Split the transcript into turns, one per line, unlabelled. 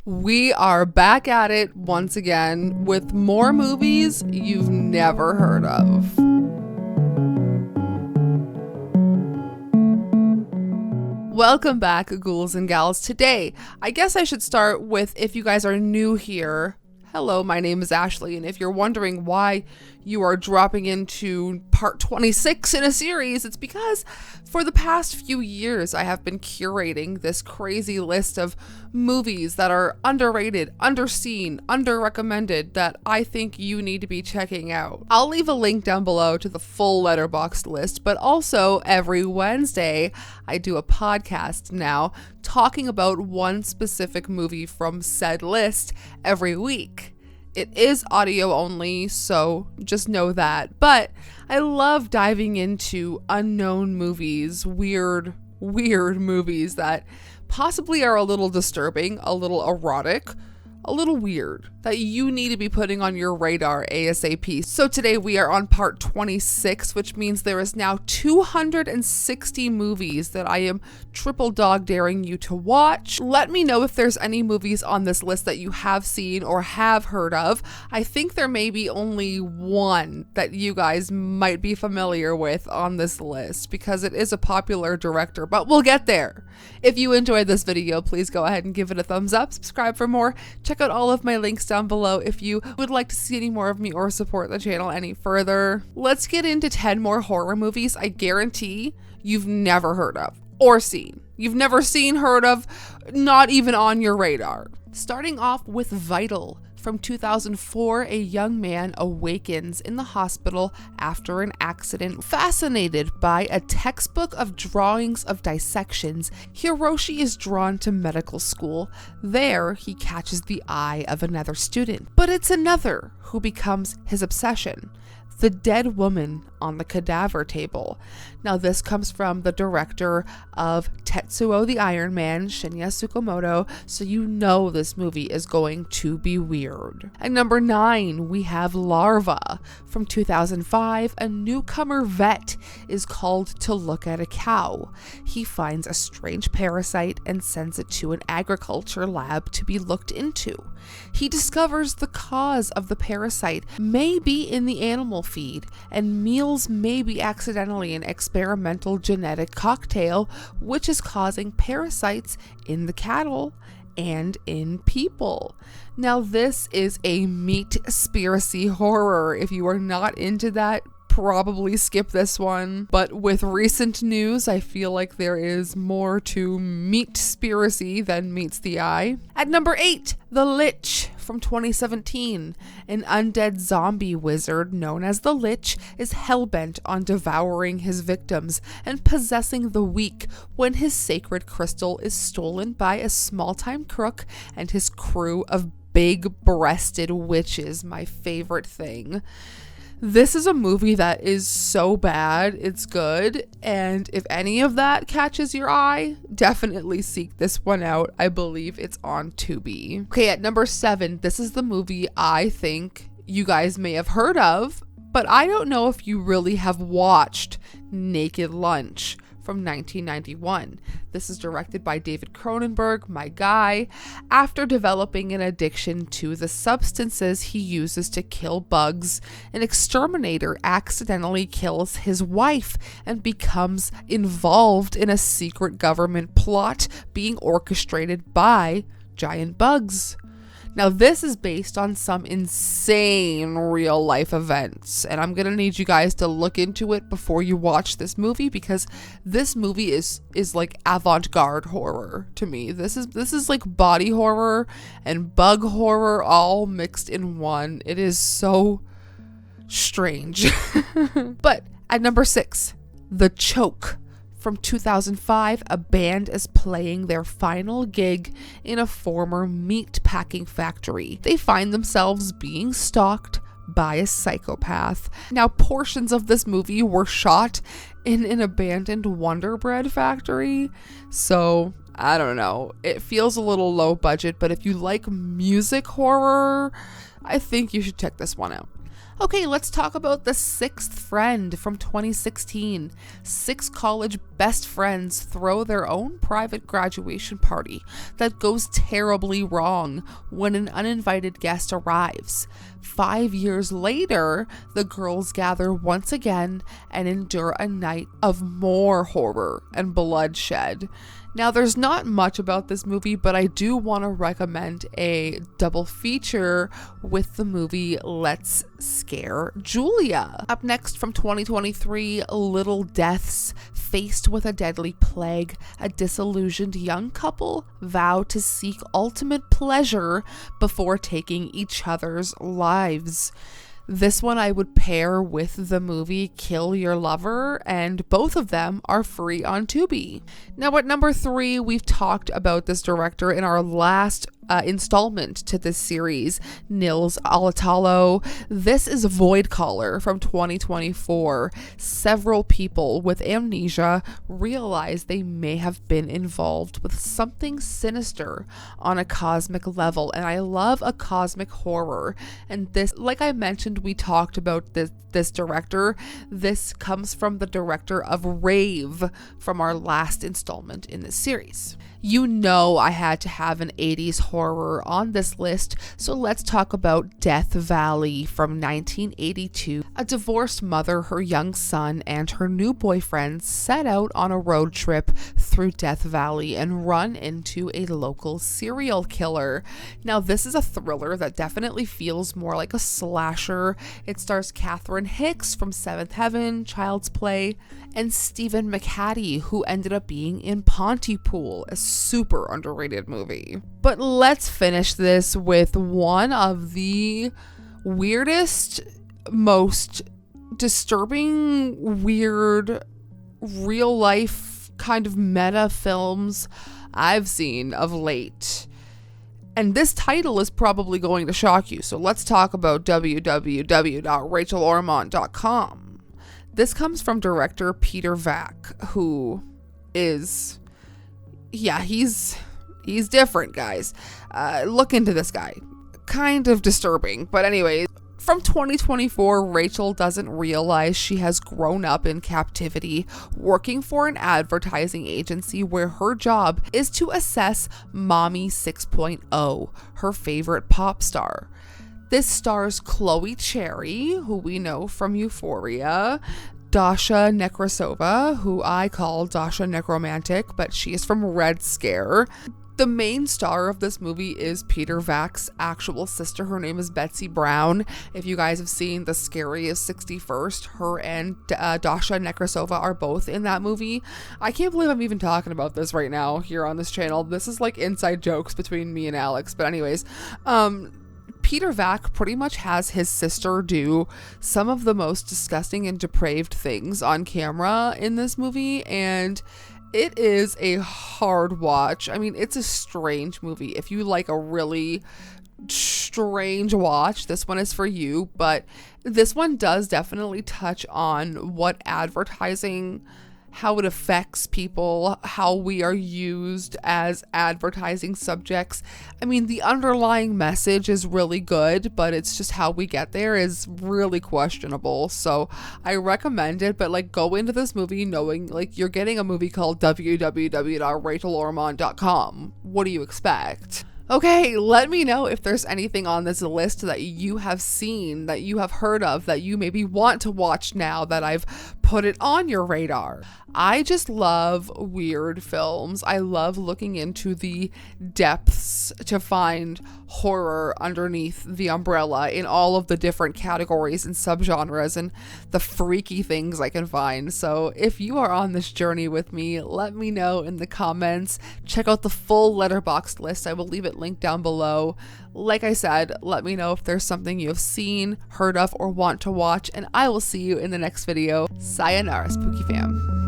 We are back at it once again with more movies you've never heard of. Welcome back, ghouls and gals. Today, I guess I should start with, if you guys are new here, hello, my name is Ashley, and if you're wondering why you are dropping into part 26 in a series, it's because for the past few years I have been curating this crazy list of movies that are underrated, underseen, underrecommended that I think you need to be checking out. I'll leave a link down below to the full Letterboxd list, but also every Wednesday I do a podcast now talking about one specific movie from said list every week. It is audio only, so just know that. But I love diving into unknown movies, weird movies that possibly are a little disturbing, a little erotic, a little weird, that you need to be putting on your radar ASAP. So today we are on part 26, which means there is now 260 movies that I am triple dog daring you to watch. Let me know if there's any movies on this list that you have seen or have heard of. I think there may be only one that you guys might be familiar with on this list because it is a popular director, but we'll get there. If you enjoyed this video, please go ahead and give it a thumbs up, subscribe for more, check out all of my links down below if you would like to see any more of me or support the channel any further. Let's get into 10 more horror movies I guarantee you've never heard of or seen. You've never seen, heard of, not even on your radar. Starting off with Vital. From 2004, a young man awakens in the hospital after an accident. Fascinated by a textbook of drawings of dissections, Hiroshi is drawn to medical school. There, he catches the eye of another student. But it's another who becomes his obsession. The dead woman on the cadaver table. Now this comes from the director of Tetsuo the Iron Man, Shinya Tsukamoto, so you know this movie is going to be weird. At number 9, we have Larva. From 2005, a newcomer vet is called to look at a cow. He finds a strange parasite and sends it to an agriculture lab to be looked into. He discovers the cause of the parasite may be in the animal feed, and meals may be accidentally an experimental genetic cocktail which is causing parasites in the cattle and in people. Now this is a meat-spiracy horror. If you are not into that, probably skip this one. But with recent news, I feel like there is more to meat-spiracy than meets the eye. At number 8, The Litch. From 2017, an undead zombie wizard known as the Litch is hellbent on devouring his victims and possessing the weak when his sacred crystal is stolen by a small-time crook and his crew of big-breasted witches. My favorite thing. This is a movie that is so bad, it's good, and if any of that catches your eye, definitely seek this one out. I believe it's on Tubi. Okay, at number 7, this is the movie I think you guys may have heard of, but I don't know if you really have watched Naked Lunch. From 1991. This is directed by David Cronenberg, my guy. After developing an addiction to the substances he uses to kill bugs, an exterminator accidentally kills his wife and becomes involved in a secret government plot being orchestrated by giant bugs. Now, this is based on some insane real life events, and I'm gonna need you guys to look into it before you watch this movie because this movie is like avant-garde horror to me. This is like body horror and bug horror all mixed in one. It is so strange. But at number 6, The Choke. From 2005, a band is playing their final gig in a former meat packing factory. They find themselves being stalked by a psychopath. Now, portions of this movie were shot in an abandoned Wonder Bread factory, so I don't know. It feels a little low budget, but if you like music horror, I think you should check this one out. Okay, let's talk about The Sixth Friend from 2016. 6 college best friends throw their own private graduation party that goes terribly wrong when an uninvited guest arrives. 5 years later, the girls gather once again and endure a night of more horror and bloodshed. Now, there's not much about this movie, but I do want to recommend a double feature with the movie Let's Scare Julia. Up next from 2023, Little Deaths. Faced with a deadly plague, a disillusioned young couple vow to seek ultimate pleasure before taking each other's lives. This one I would pair with the movie Kill Your Lover, and both of them are free on Tubi. Now at number 3, we've talked about this director in our last installment to this series, Nils Alatalo. This is Voidcaller from 2024. Several people with amnesia realize they may have been involved with something sinister on a cosmic level, and I love a cosmic horror. And this, like I mentioned, we talked about this director. This comes from the director of Rave from our last installment in this series. You know I had to have an 80s horror on this list, so let's talk about Death Valley from 1982. A divorced mother, her young son, and her new boyfriend set out on a road trip through Death Valley and run into a local serial killer. Now, this is a thriller that definitely feels more like a slasher. It stars Catherine Hicks from Seventh Heaven, Child's Play, and Stephen McHattie, who ended up being in Pontypool, a super underrated movie. But let's finish this with one of the weirdest, most disturbing, weird, real life kind of meta films I've seen of late. And this title is probably going to shock you, so let's talk about www.rachelormont.com. This comes from director Peter Vack, who is, he's different, guys. Look into this guy. Kind of disturbing, but anyway. From 2024, Rachel doesn't realize she has grown up in captivity, working for an advertising agency where her job is to assess Mommy 6.0, her favorite pop star. This stars Chloe Cherry, who we know from Euphoria, Dasha Nekrasova, who I call Dasha Necromantic, but she is from Red Scare. The main star of this movie is Peter Vack's actual sister. Her name is Betsy Brown. If you guys have seen The Scariest 61st, her and Dasha Nekrasova are both in that movie. I can't believe I'm even talking about this right now here on this channel. This is like inside jokes between me and Alex. But anyways, Peter Vack pretty much has his sister do some of the most disgusting and depraved things on camera in this movie, and it is a hard watch. I mean, it's a strange movie. If you like a really strange watch, this one is for you, but this one does definitely touch on what advertising, how it affects people, how we are used as advertising subjects. I mean, the underlying message is really good, but it's just how we get there is really questionable. So I recommend it, but like go into this movie knowing like you're getting a movie called www.rachelormont.com. What do you expect? Okay, let me know if there's anything on this list that you have seen, that you have heard of, that you maybe want to watch now that I've put it on your radar. I just love weird films. I love looking into the depths to find horror underneath the umbrella in all of the different categories and subgenres and the freaky things I can find. So if you are on this journey with me, let me know in the comments. Check out the full Letterboxd list. I will leave it linked down below. Like I said, let me know if there's something you have seen, heard of, or want to watch, and I will see you in the next video. Sayonara, Spooky Fam.